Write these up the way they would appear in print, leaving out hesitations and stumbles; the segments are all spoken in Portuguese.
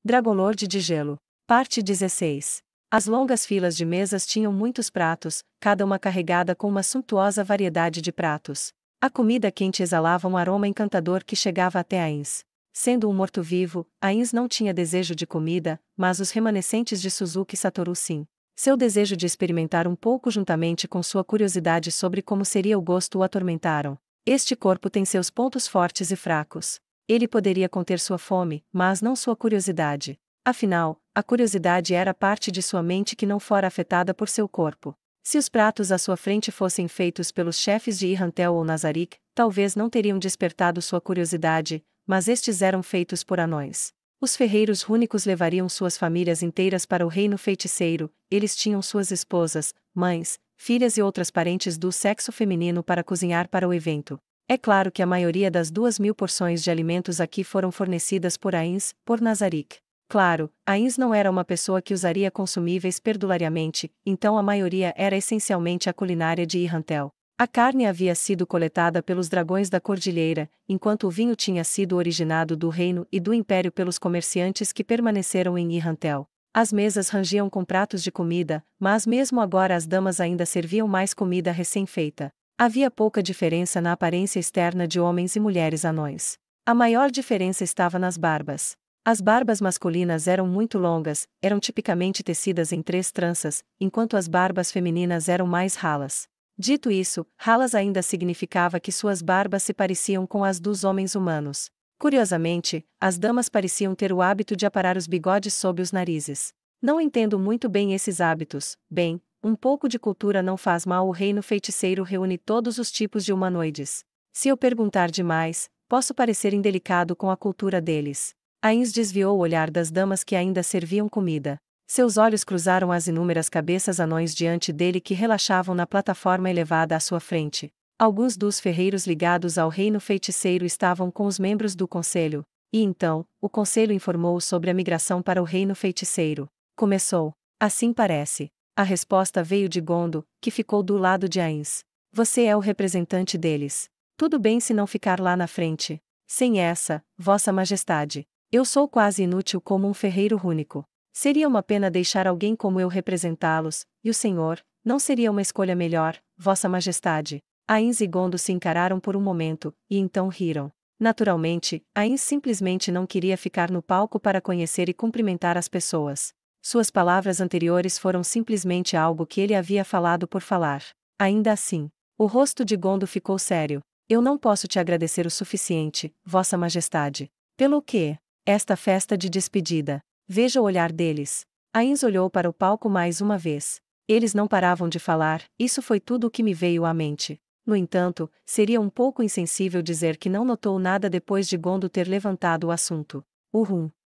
Dragolord de Gelo. Parte 16. As longas filas de mesas tinham muitos pratos, cada uma carregada com uma suntuosa variedade de pratos. A comida quente exalava um aroma encantador que chegava até Ainz. Sendo um morto-vivo, Ainz não tinha desejo de comida, mas os remanescentes de Suzuki Satoru sim. Seu desejo de experimentar um pouco juntamente com sua curiosidade sobre como seria o gosto o atormentaram. Este corpo tem seus pontos fortes e fracos. Ele poderia conter sua fome, mas não sua curiosidade. Afinal, a curiosidade era parte de sua mente que não fora afetada por seu corpo. Se os pratos à sua frente fossem feitos pelos chefes de Irrantel ou Nazarick, talvez não teriam despertado sua curiosidade, mas estes eram feitos por anões. Os ferreiros rúnicos levariam suas famílias inteiras para o reino feiticeiro, eles tinham suas esposas, mães, filhas e outras parentes do sexo feminino para cozinhar para o evento. É claro que a maioria das 2.000 porções de alimentos aqui foram fornecidas por Ainz, por Nazarick. Claro, Ainz não era uma pessoa que usaria consumíveis perdulariamente, então a maioria era essencialmente a culinária de Irrantel. A carne havia sido coletada pelos dragões da cordilheira, enquanto o vinho tinha sido originado do reino e do império pelos comerciantes que permaneceram em Irrantel. As mesas rangiam com pratos de comida, mas mesmo agora as damas ainda serviam mais comida recém-feita. Havia pouca diferença na aparência externa de homens e mulheres anões. A maior diferença estava nas barbas. As barbas masculinas eram muito longas, eram tipicamente tecidas em 3 tranças, enquanto as barbas femininas eram mais ralas. Dito isso, ralas ainda significava que suas barbas se pareciam com as dos homens humanos. Curiosamente, as damas pareciam ter o hábito de aparar os bigodes sob os narizes. Não entendo muito bem esses hábitos, bem. Um pouco de cultura não faz mal. O reino feiticeiro reúne todos os tipos de humanoides. Se eu perguntar demais, posso parecer indelicado com a cultura deles. Ainz desviou o olhar das damas que ainda serviam comida. Seus olhos cruzaram as inúmeras cabeças anões diante dele que relaxavam na plataforma elevada à sua frente. Alguns dos ferreiros ligados ao reino feiticeiro estavam com os membros do conselho, e então, o conselho informou sobre a migração para o reino feiticeiro. Começou. Assim parece. A resposta veio de Gondo, que ficou do lado de Ainz. Você é o representante deles. Tudo bem se não ficar lá na frente. Sem essa, Vossa Majestade. Eu sou quase inútil como um ferreiro rúnico. Seria uma pena deixar alguém como eu representá-los, e o senhor, não seria uma escolha melhor, Vossa Majestade. Ainz e Gondo se encararam por um momento, e então riram. Naturalmente, Ainz simplesmente não queria ficar no palco para conhecer e cumprimentar as pessoas. Suas palavras anteriores foram simplesmente algo que ele havia falado por falar. Ainda assim, o rosto de Gondo ficou sério. Eu não posso te agradecer o suficiente, Vossa Majestade. Pelo quê? Esta festa de despedida. Veja o olhar deles. Ainz olhou para o palco mais uma vez. Eles não paravam de falar, isso foi tudo o que me veio à mente. No entanto, seria um pouco insensível dizer que não notou nada depois de Gondo ter levantado o assunto.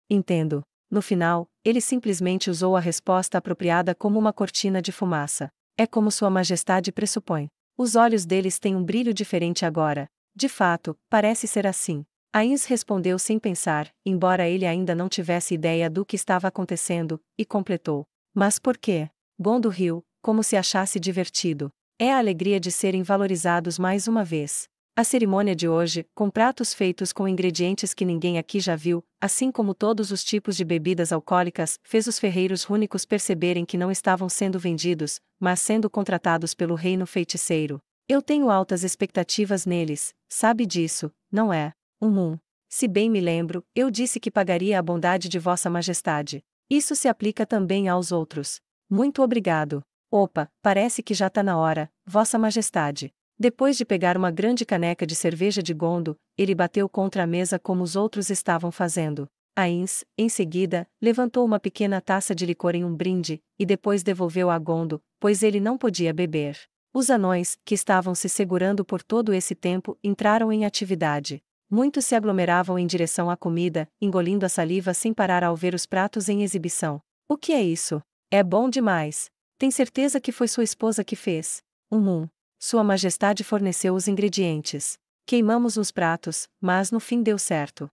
Entendo. No final, ele simplesmente usou a resposta apropriada como uma cortina de fumaça. É como Sua Majestade pressupõe. Os olhos deles têm um brilho diferente agora. De fato, parece ser assim. Ainz respondeu sem pensar, embora ele ainda não tivesse ideia do que estava acontecendo, e completou. Mas por quê? Gondo riu, como se achasse divertido. É a alegria de serem valorizados mais uma vez. A cerimônia de hoje, com pratos feitos com ingredientes que ninguém aqui já viu, assim como todos os tipos de bebidas alcoólicas, fez os ferreiros rúnicos perceberem que não estavam sendo vendidos, mas sendo contratados pelo reino feiticeiro. Eu tenho altas expectativas neles, sabe disso, não é? Se bem me lembro, eu disse que pagaria a bondade de Vossa Majestade. Isso se aplica também aos outros. Muito obrigado. Opa, parece que já tá na hora, Vossa Majestade. Depois de pegar uma grande caneca de cerveja de Gondo, ele bateu contra a mesa como os outros estavam fazendo. Ainz, em seguida, levantou uma pequena taça de licor em um brinde, e depois devolveu a Gondo, pois ele não podia beber. Os anões, que estavam se segurando por todo esse tempo, entraram em atividade. Muitos se aglomeravam em direção à comida, engolindo a saliva sem parar ao ver os pratos em exibição. O que é isso? É bom demais. Tem certeza que foi sua esposa que fez? Sua Majestade forneceu os ingredientes. Queimamos os pratos, mas no fim deu certo.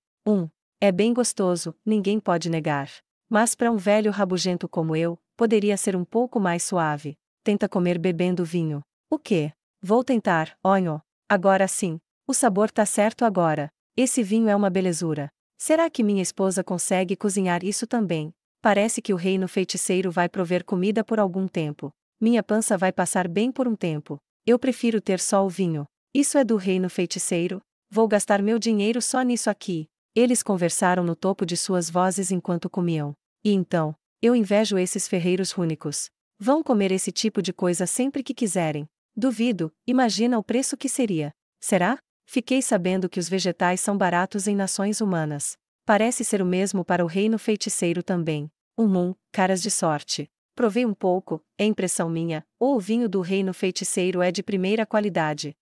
É bem gostoso, ninguém pode negar. Mas para um velho rabugento como eu, poderia ser um pouco mais suave. Tenta comer bebendo vinho. O quê? Vou tentar, onho. Agora sim. O sabor tá certo agora. Esse vinho é uma belezura. Será que minha esposa consegue cozinhar isso também? Parece que o reino feiticeiro vai prover comida por algum tempo. Minha pança vai passar bem por um tempo. Eu prefiro ter só o vinho. Isso é do reino feiticeiro? Vou gastar meu dinheiro só nisso aqui. Eles conversaram no topo de suas vozes enquanto comiam. E então, eu invejo esses ferreiros rúnicos. Vão comer esse tipo de coisa sempre que quiserem. Duvido, imagina o preço que seria. Será? Fiquei sabendo que os vegetais são baratos em nações humanas. Parece ser o mesmo para o reino feiticeiro também. Caras de sorte. Provei um pouco, é impressão minha, ou o vinho do reino feiticeiro é de primeira qualidade.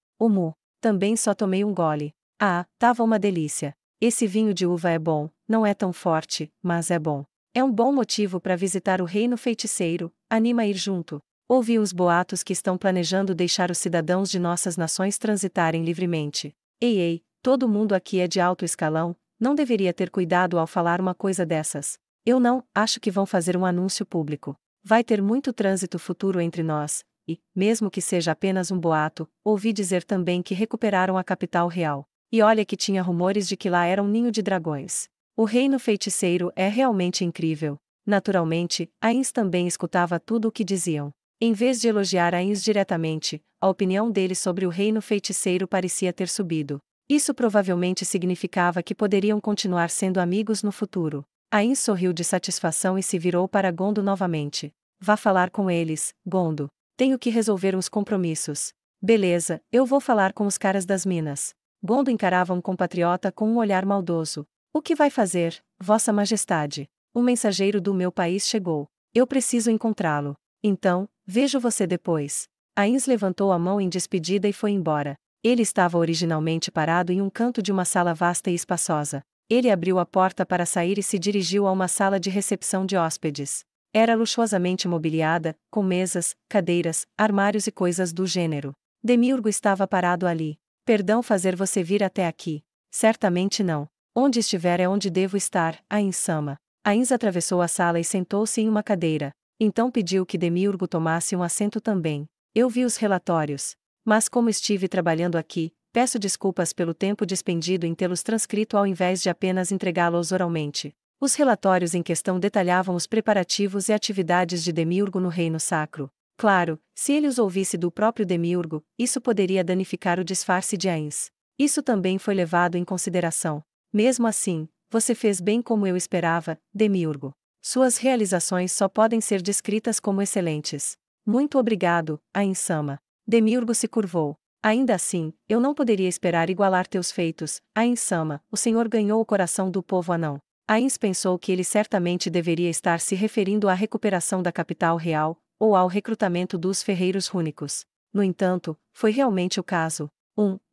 Também só tomei um gole. Ah, tava uma delícia. Esse vinho de uva é bom, não é tão forte, mas é bom. É um bom motivo para visitar o reino feiticeiro, anima a ir junto. Ouvi uns boatos que estão planejando deixar os cidadãos de nossas nações transitarem livremente. Ei, todo mundo aqui é de alto escalão, não deveria ter cuidado ao falar uma coisa dessas. Eu não acho que vão fazer um anúncio público. Vai ter muito trânsito futuro entre nós, e, mesmo que seja apenas um boato, ouvi dizer também que recuperaram a capital real. E olha que tinha rumores de que lá era um ninho de dragões. O reino feiticeiro é realmente incrível. Naturalmente, Ains também escutava tudo o que diziam. Em vez de elogiar Ains diretamente, a opinião dele sobre o reino feiticeiro parecia ter subido. Isso provavelmente significava que poderiam continuar sendo amigos no futuro. Ains sorriu de satisfação e se virou para Gondo novamente. Vá falar com eles, Gondo. Tenho que resolver uns compromissos. Beleza, eu vou falar com os caras das minas. Gondo encarava um compatriota com um olhar maldoso. O que vai fazer, Vossa Majestade? Um mensageiro do meu país chegou. Eu preciso encontrá-lo. Então, vejo você depois. Ains levantou a mão em despedida e foi embora. Ele estava originalmente parado em um canto de uma sala vasta e espaçosa. Ele abriu a porta para sair e se dirigiu a uma sala de recepção de hóspedes. Era luxuosamente mobiliada, com mesas, cadeiras, armários e coisas do gênero. Demiurgo estava parado ali. Perdão fazer você vir até aqui. Certamente não. Onde estiver é onde devo estar, Ains-sama. Ains atravessou a sala e sentou-se em uma cadeira. Então pediu que Demiurgo tomasse um assento também. Eu vi os relatórios. Mas como estive trabalhando aqui, peço desculpas pelo tempo despendido em tê-los transcrito ao invés de apenas entregá-los oralmente. Os relatórios em questão detalhavam os preparativos e atividades de Demiurgo no Reino Sacro. Claro, se ele os ouvisse do próprio Demiurgo, isso poderia danificar o disfarce de Ains. Isso também foi levado em consideração. Mesmo assim, você fez bem como eu esperava, Demiurgo. Suas realizações só podem ser descritas como excelentes. Muito obrigado, Ains-sama. Demiurgo se curvou. Ainda assim, eu não poderia esperar igualar teus feitos, Ains-sama. O senhor ganhou o coração do povo anão. Ains pensou que ele certamente deveria estar se referindo à recuperação da capital real, ou ao recrutamento dos ferreiros rúnicos. No entanto, foi realmente o caso.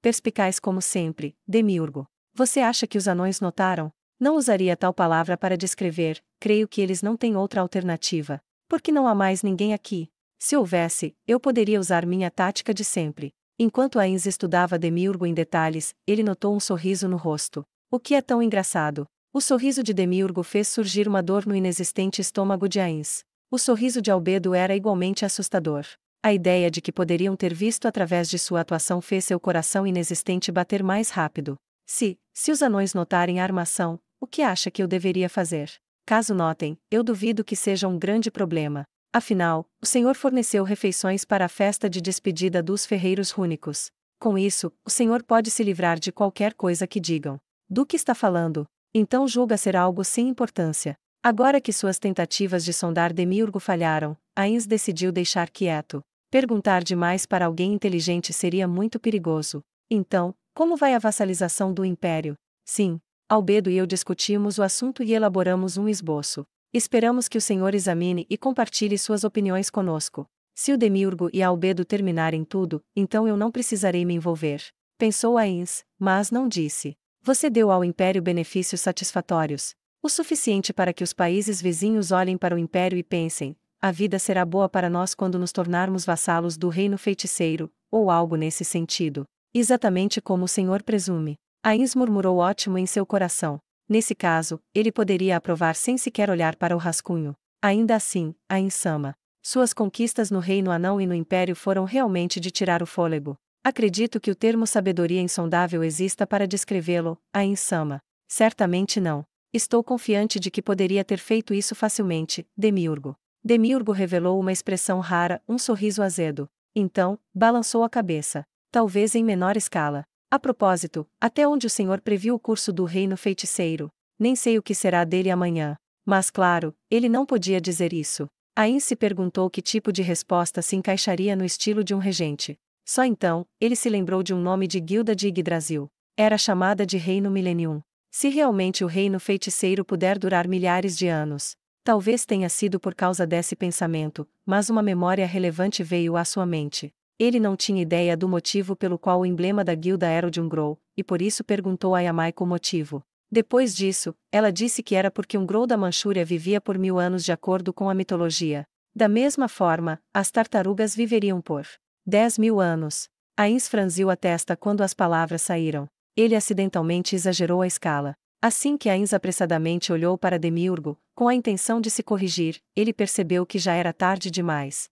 Perspicaz como sempre, Demiurgo. Você acha que os anões notaram? Não usaria tal palavra para descrever, creio que eles não têm outra alternativa. Porque não há mais ninguém aqui. Se houvesse, eu poderia usar minha tática de sempre. Enquanto Ains estudava Demiurgo em detalhes, ele notou um sorriso no rosto. O que é tão engraçado? O sorriso de Demiurgo fez surgir uma dor no inexistente estômago de Ains. O sorriso de Albedo era igualmente assustador. A ideia de que poderiam ter visto através de sua atuação fez seu coração inexistente bater mais rápido. Se os anões notarem a armação, o que acha que eu deveria fazer? Caso notem, eu duvido que seja um grande problema. Afinal, o Senhor forneceu refeições para a festa de despedida dos ferreiros rúnicos. Com isso, o Senhor pode se livrar de qualquer coisa que digam. Do que está falando? Então julga ser algo sem importância. Agora que suas tentativas de sondar Demiurgo falharam, Ains decidiu deixar quieto. Perguntar demais para alguém inteligente seria muito perigoso. Então, como vai a vassalização do Império? Sim, Albedo e eu discutimos o assunto e elaboramos um esboço. Esperamos que o senhor examine e compartilhe suas opiniões conosco. Se o Demiurgo e Albedo terminarem tudo, então eu não precisarei me envolver. Pensou Ains, mas não disse. Você deu ao Império benefícios satisfatórios. O suficiente para que os países vizinhos olhem para o Império e pensem, a vida será boa para nós quando nos tornarmos vassalos do reino feiticeiro, ou algo nesse sentido. Exatamente como o senhor presume. Ains murmurou ótimo em seu coração. Nesse caso, ele poderia aprovar sem sequer olhar para o rascunho. Ainda assim, Ains-sama. Suas conquistas no Reino Anão e no Império foram realmente de tirar o fôlego. Acredito que o termo sabedoria insondável exista para descrevê-lo, Ains-sama. Certamente não. Estou confiante de que poderia ter feito isso facilmente, Demiurgo. Demiurgo revelou uma expressão rara, um sorriso azedo. Então, balançou a cabeça. Talvez em menor escala. A propósito, até onde o senhor previu o curso do reino feiticeiro? Nem sei o que será dele amanhã. Mas claro, ele não podia dizer isso. Ain se perguntou que tipo de resposta se encaixaria no estilo de um regente. Só então, ele se lembrou de um nome de guilda de Yggdrasil. Era chamada de Reino Millennium. Se realmente o reino feiticeiro puder durar milhares de anos. Talvez tenha sido por causa desse pensamento, mas uma memória relevante veio à sua mente. Ele não tinha ideia do motivo pelo qual o emblema da guilda era o de um Grow, e por isso perguntou a Yamaiko o motivo. Depois disso, ela disse que era porque um Grow da Manchúria vivia por 1000 anos de acordo com a mitologia. Da mesma forma, as tartarugas viveriam por 10.000 anos. Ains franziu a testa quando as palavras saíram. Ele acidentalmente exagerou a escala. Assim que Ains apressadamente olhou para Demiurgo, com a intenção de se corrigir, ele percebeu que já era tarde demais.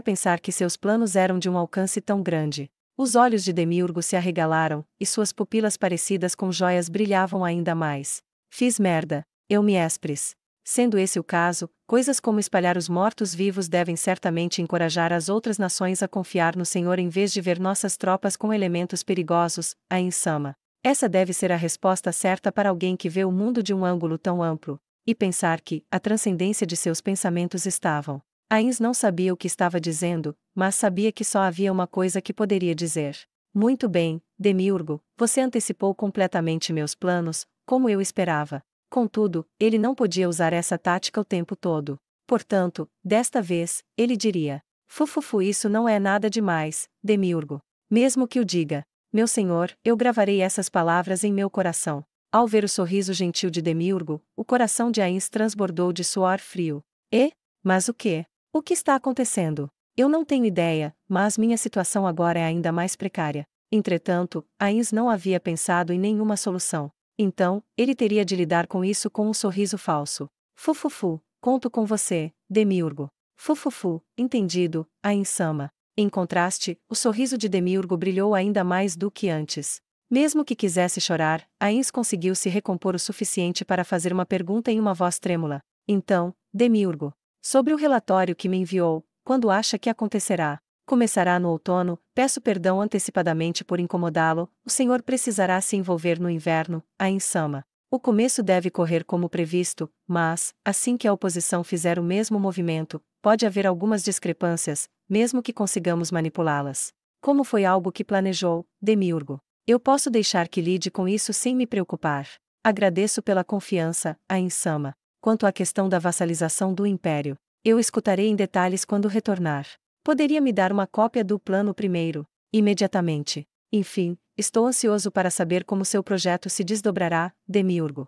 Pensar que seus planos eram de um alcance tão grande. Os olhos de Demiurgo se arregalaram, e suas pupilas parecidas com joias brilhavam ainda mais. Fiz merda, eu me expres. Sendo esse o caso, coisas como espalhar os mortos-vivos devem certamente encorajar as outras nações a confiar no Senhor em vez de ver nossas tropas com elementos perigosos, Ain-sama. Essa deve ser a resposta certa para alguém que vê o mundo de um ângulo tão amplo, e pensar que a transcendência de seus pensamentos estavam. Ains não sabia o que estava dizendo, mas sabia que só havia uma coisa que poderia dizer. Muito bem, Demiurgo, você antecipou completamente meus planos, como eu esperava. Contudo, ele não podia usar essa tática o tempo todo. Portanto, desta vez, ele diria: Fufufu, isso não é nada demais, Demiurgo. Mesmo que o diga. Meu senhor, eu gravarei essas palavras em meu coração. Ao ver o sorriso gentil de Demiurgo, o coração de Ains transbordou de suor frio. Mas o quê? O que está acontecendo? Eu não tenho ideia, mas minha situação agora é ainda mais precária. Entretanto, Ains não havia pensado em nenhuma solução. Então, ele teria de lidar com isso com um sorriso falso. Fufufu, conto com você, Demiurgo. Fufufu, entendido, Ain-sama. Em contraste, o sorriso de Demiurgo brilhou ainda mais do que antes. Mesmo que quisesse chorar, Ains conseguiu se recompor o suficiente para fazer uma pergunta em uma voz trêmula. Então, Demiurgo, sobre o relatório que me enviou, quando acha que acontecerá? Começará no outono, peço perdão antecipadamente por incomodá-lo, o senhor precisará se envolver no inverno, Ain-sama. O começo deve correr como previsto, mas, assim que a oposição fizer o mesmo movimento, pode haver algumas discrepâncias, mesmo que consigamos manipulá-las. Como foi algo que planejou, Demiurgo? Eu posso deixar que lide com isso sem me preocupar. Agradeço pela confiança, Ain-sama. Quanto à questão da vassalização do Império, eu escutarei em detalhes quando retornar. Poderia me dar uma cópia do plano primeiro, imediatamente. Enfim, estou ansioso para saber como seu projeto se desdobrará, Demiurgo.